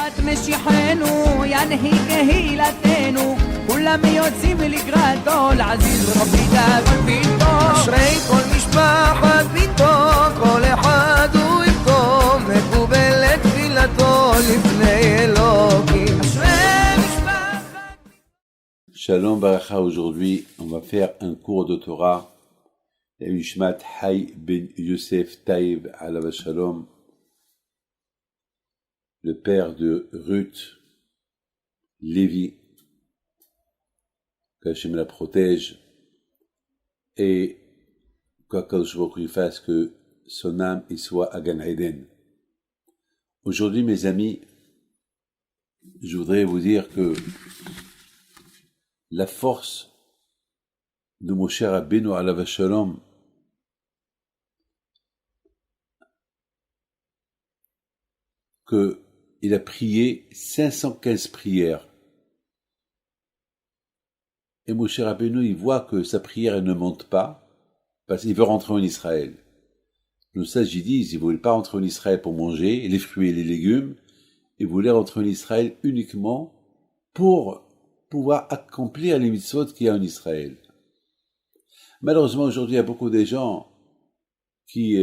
לקראת משיחנו, ינהיג קהילתנו, כולם יוצאים לקראתו, לעזיז רבי דאגון ביתו. אשרי כל משפחת ביתו, כל אחד הוא איתו, מקובלת תפילתו לפני אלוקים. אשרי משפחת ביתו. Shalom Baracha, aujourd'hui on va faire un cours de Torah. Mishmat Hay ben Yosef Taïb Alav Shalom, le père de Ruth, Lévi, qu'Hachem la protège, et qu'Akadosh Baruch Hu fasse que son âme y soit à Gan Eden. Aujourd'hui, mes amis, je voudrais vous dire que la force de Moshe Rabbeinu Alav Shalom qu'il a prié 515 prières. Et Moshe Rabbeinu, il voit que sa prière elle ne monte pas, parce qu'il veut rentrer en Israël. Nos sages disent, il ne voulait pas rentrer en Israël pour manger les fruits et les légumes, il voulait rentrer en Israël uniquement pour pouvoir accomplir les mitzvot qu'il y a en Israël. Malheureusement, aujourd'hui, il y a beaucoup de gens qui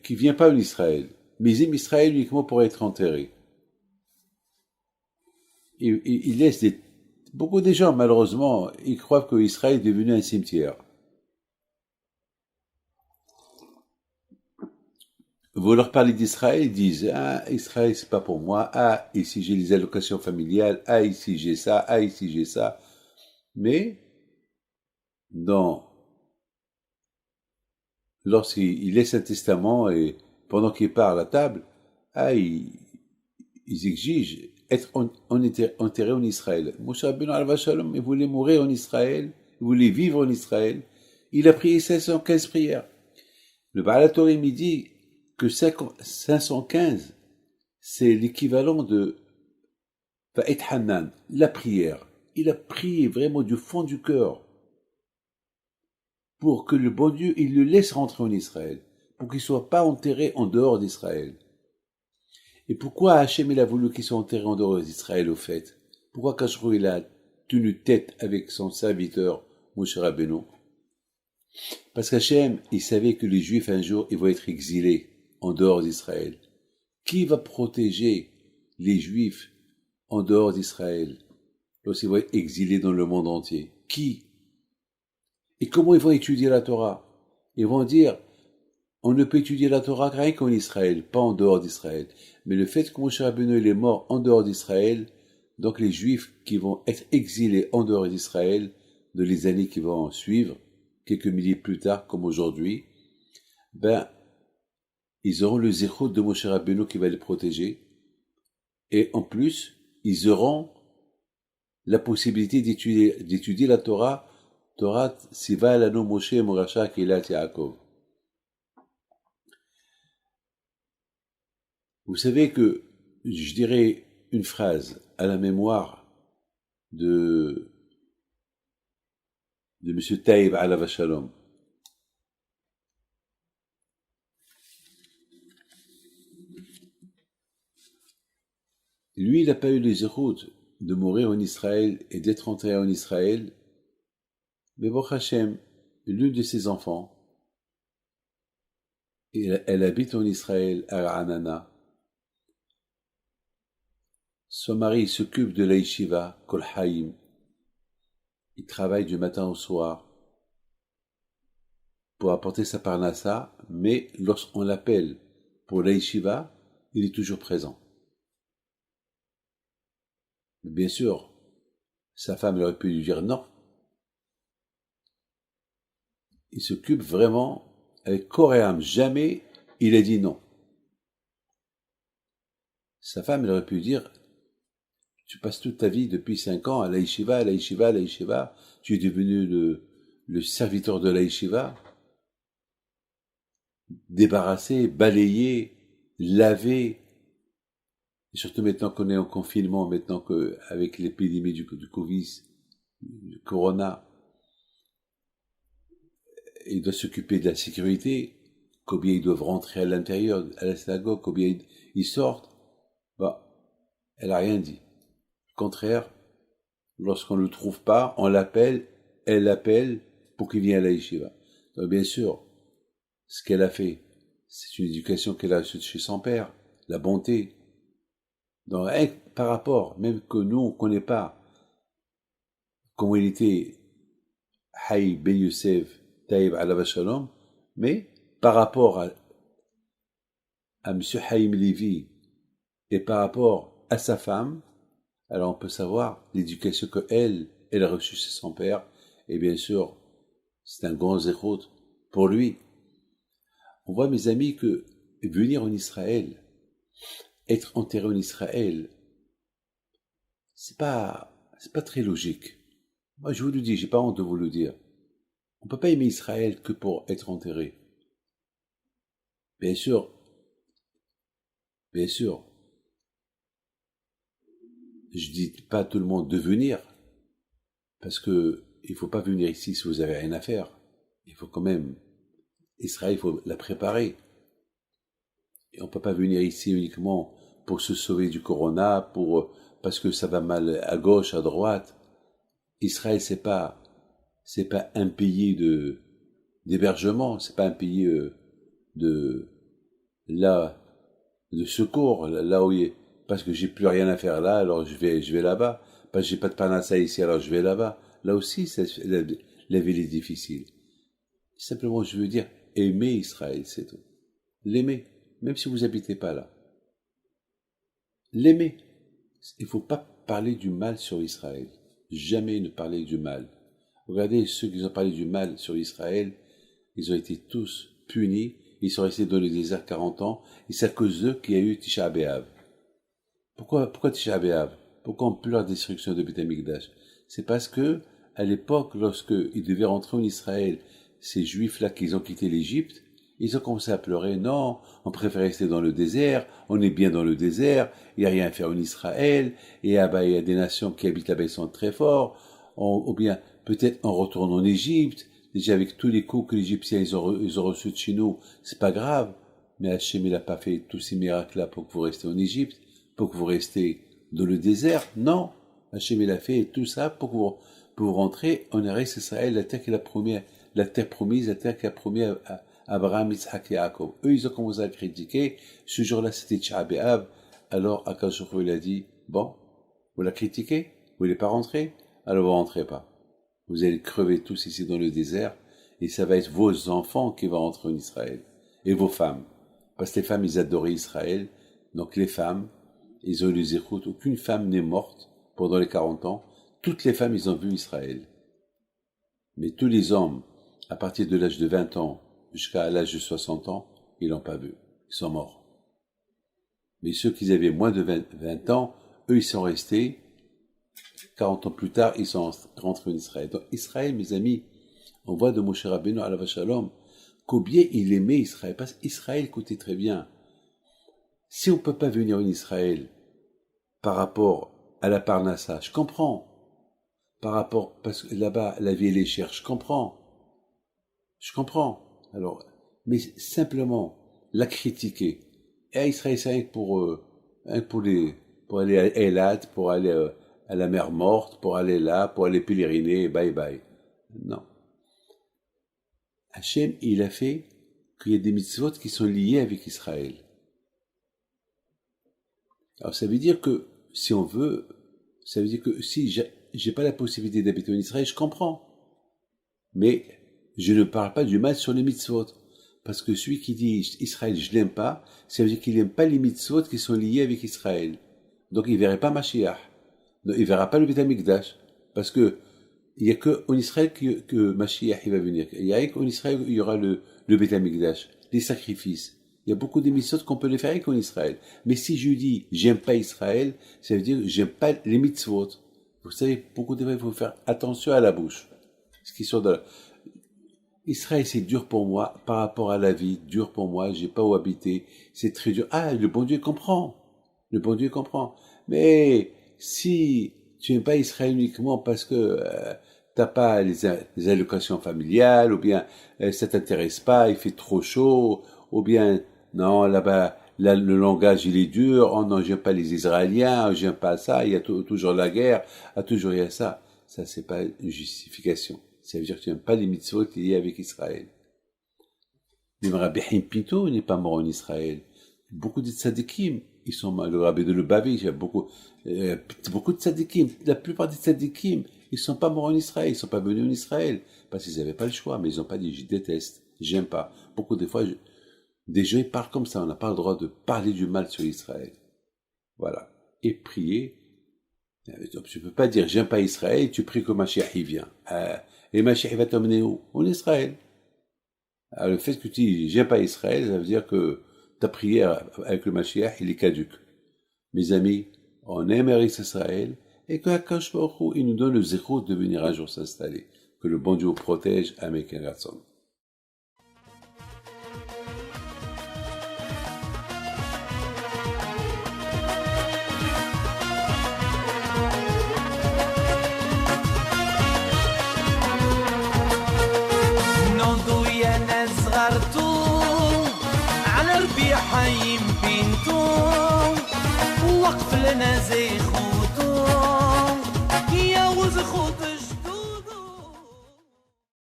viennent pas en Israël, mais ils aiment Israël uniquement pour être enterrés. Ils laissent beaucoup de gens, malheureusement, ils croient que Israël est devenu un cimetière. Vous leur parlez d'Israël, ils disent, ah, Israël, c'est pas pour moi, ah, ici j'ai les allocations familiales, ah, ici j'ai ça, ah, ici j'ai ça. Mais, lorsqu'il laisse un testament et pendant qu'il part à la table, ils exigent être enterré en Israël. Moshe Rabbeinu Alav Shalom, il voulait mourir en Israël, il voulait vivre en Israël. Il a prié 515 prières. Le Baal HaTorah me dit que 515, c'est l'équivalent de Va'et Hanan, la prière. Il a prié vraiment du fond du cœur pour que le bon Dieu, il le laisse rentrer en Israël, pour qu'il ne soit pas enterré en dehors d'Israël. Et pourquoi Hachem il a voulu qu'il soit enterré en dehors d'Israël au fait? Pourquoi Kachro il a tenu tête avec son serviteur Moshe Rabbeinu? Parce qu'Hachem, il savait que les Juifs un jour, ils vont être exilés en dehors d'Israël. Qui va protéger les Juifs en dehors d'Israël lorsqu'ils vont être exilés dans le monde entier? Qui? Et comment ils vont étudier la Torah? Ils vont dire, on ne peut étudier la Torah rien qu'en Israël, pas en dehors d'Israël. Mais le fait que Moshe Rabbeinu est mort en dehors d'Israël, donc les Juifs qui vont être exilés en dehors d'Israël, de les années qui vont suivre, quelques milliers plus tard, comme aujourd'hui, ils auront le zéro de Moshe Rabbeinu qui va les protéger. Et en plus, ils auront la possibilité d'étudier la Torah Siva Lanu Moshe Morasha Kehilat Yaakov. Vous savez que je dirais une phrase à la mémoire de M. Taïb Alav Shalom. Lui, il n'a pas eu les zéroutes de mourir en Israël et d'être enterré en Israël. Mais Baruch Hashem, l'une de ses enfants, elle habite en Israël, à Ra'anana. Son mari s'occupe de la yeshiva, Kol Haïm. Il travaille du matin au soir pour apporter sa parnassa, mais lorsqu'on l'appelle pour la yeshiva, il est toujours présent. Bien sûr, sa femme aurait pu lui dire non. Il s'occupe vraiment avec corps et âme. Jamais il a dit non. Sa femme, elle aurait pu dire, tu passes toute ta vie depuis 5 ans à la yeshiva, à la yeshiva, à la yeshiva. Tu es devenu le serviteur de la yeshiva. Débarrasser, balayer, laver. Et surtout maintenant qu'on est en confinement, maintenant qu'avec l'épidémie du Covid, du Corona, il doit s'occuper de la sécurité. combien ils doivent rentrer à l'intérieur, à la synagogue, combien ils sortent. Bah, elle a rien dit. Au contraire, lorsqu'on ne le trouve pas, on l'appelle, elle l'appelle pour qu'il vienne à la yeshiva. Donc bien sûr, ce qu'elle a fait, c'est une éducation qu'elle a reçue de chez son père, la bonté. Donc, par rapport, même que nous, on ne connaît pas comment il était Haï Ben Youssef Taïb Alav Shalom, mais par rapport à M. Haïm Lévi et par rapport à sa femme, alors on peut savoir l'éducation qu'elle a reçue chez son père, et bien sûr, c'est un grand zéchot pour lui. On voit, mes amis, que venir en Israël, être enterré en Israël, c'est pas très logique. Moi, je vous le dis, j'ai pas honte de vous le dire. On peut pas aimer Israël que pour être enterré. Bien sûr, je dis pas à tout le monde de venir, parce que il faut pas venir ici si vous avez rien à faire. Il faut quand même, Israël, il faut la préparer. Et on peut pas venir ici uniquement pour se sauver du corona, parce que ça va mal à gauche, à droite. Israël, c'est pas un pays d'hébergement, c'est pas un pays de secours, là où il est, parce que j'ai plus rien à faire là, alors je vais là-bas, parce que j'ai pas de panassa ici, alors je vais là-bas. Là aussi, la ville est difficile. Simplement, je veux dire, aimer Israël, c'est tout. L'aimer, même si vous habitez pas là. L'aimer. Il faut pas parler du mal sur Israël. Jamais ne parler du mal. Regardez ceux qui ont parlé du mal sur Israël, ils ont été tous punis, ils sont restés dans le désert 40 ans, et c'est à cause d'eux qu'il y a eu Tisha B'Av. Pourquoi Tisha B'Av? Pourquoi on pleure la destruction de Beth Amikdash? C'est parce que, à l'époque, lorsqu'ils devaient rentrer en Israël, ces juifs-là qui ont quitté l'Égypte, ils ont commencé à pleurer. Non, on préfère rester dans le désert, on est bien dans le désert, il n'y a rien à faire en Israël, et là-bas, il y a des nations qui habitent là-bas, ils sont très forts, ou bien, peut-être on retourne en Égypte, déjà avec tous les coups que les Égyptiens ils ont reçus de chez nous, c'est pas grave, mais Hachem il n'a pas fait tous ces miracles-là pour que vous restiez en Égypte, pour que vous restiez dans le désert, non, Hachem il a fait tout ça pour que vous rentrez en Eretz Israël, la terre qu'il a promis, la terre promise, la terre qu'il a promis à Abraham, Yitzhak et Yaakov. Eux, ils ont commencé à critiquer. Ce jour-là, c'était Tisha B'Av. Alors, Akash Baruch Hu, il a dit, bon, vous la critiquez? Vous n'êtes pas rentré? Alors, vous rentrez pas. Vous allez crever tous ici dans le désert, et ça va être vos enfants qui vont rentrer en Israël. Et vos femmes. Parce que les femmes, ils adoraient Israël. Donc, les femmes, ils ont eu les écoutes. Aucune femme n'est morte pendant les 40 ans. Toutes les femmes, ils ont vu Israël. Mais tous les hommes, à partir de l'âge de 20 ans, jusqu'à l'âge de 60 ans, ils l'ont pas vu. Ils sont morts. Mais ceux qui avaient moins de 20 ans, eux, ils sont restés. 40 ans plus tard, ils sont rentrés en Israël. Donc, Israël, mes amis, on voit de Moshe Rabbeinu alav shalom, combien il aimait Israël. Parce qu'Israël, écoutez très bien, si on peut pas venir en Israël par rapport à la Parnassa, je comprends. Par rapport, parce que là-bas, la vie, elle est chère, je comprends. Alors, mais simplement, la critiquer. Et à Israël, c'est rien que pour aller à Eilat, pour aller à la mer Morte, pour aller là, pour aller pèleriner, bye bye. Non. Hachem, il a fait qu'il y a des mitzvot qui sont liés avec Israël. Alors, ça veut dire que, si on veut, ça veut dire que si j'ai pas la possibilité d'habiter en Israël, je comprends. Mais, je ne parle pas du mal sur les mitzvot. Parce que celui qui dit Israël, je l'aime pas, ça veut dire qu'il n'aime pas les mitzvot qui sont liés avec Israël. Donc il verrait pas Mashiach. Donc, il verra pas le Beth Amikdash. Parce que il y a que en Israël que Mashiach il va venir. Il y a qu'en Israël il y aura le Beth Amikdash, les sacrifices. Il y a beaucoup de mitzvot qu'on peut les faire qu'en Israël. Mais si je dis j'aime pas Israël, ça veut dire j'aime pas les mitzvot. Vous savez, beaucoup de fois il faut faire attention à la bouche. Ce qui sont dans Israël, c'est dur pour moi, par rapport à la vie, dur pour moi, j'ai pas où habiter, c'est très dur. Ah, le bon Dieu comprend. Mais, si tu n'aimes pas Israël uniquement parce que, t'as pas les allocations familiales, ou bien, ça t'intéresse pas, il fait trop chaud, ou bien non, là-bas, là, le langage il est dur, oh non, j'aime pas les Israéliens, j'aime pas ça, il y a toujours la guerre, toujours il y a ça. Ça, c'est pas une justification. Ça veut dire que tu n'aimes pas les mitzvot liés avec Israël. Même Rabbi Haim Pinto n'est pas mort en Israël. Beaucoup de tzadikim, ils sont morts. Le Rabbi de Lubavitch, il y a beaucoup de tzadikim. La plupart des tzadikim, ils sont pas morts en Israël, ils sont pas venus en Israël. Parce qu'ils n'avaient pas le choix, mais ils ont pas dit, je déteste, j'aime pas. Beaucoup de fois, des gens, ils parlent comme ça, on n'a pas le droit de parler du mal sur Israël. Voilà. Et prier. Tu peux pas dire, j'aime pas Israël, et tu pries que Mashiach y vient. Et Mashiach va t'emmener où? En Israël. Alors, le fait que tu dis, j'aime pas Israël, ça veut dire que ta prière avec le Mashiach, il est caduque. Mes amis, on aime Israël, et que Akash Baruch Hu, il nous donne le zéro de venir un jour s'installer. Que le bon Dieu vous protège, Amen, Ratson. حيم بنتو وقف لنا زي خوتو يا وز خوت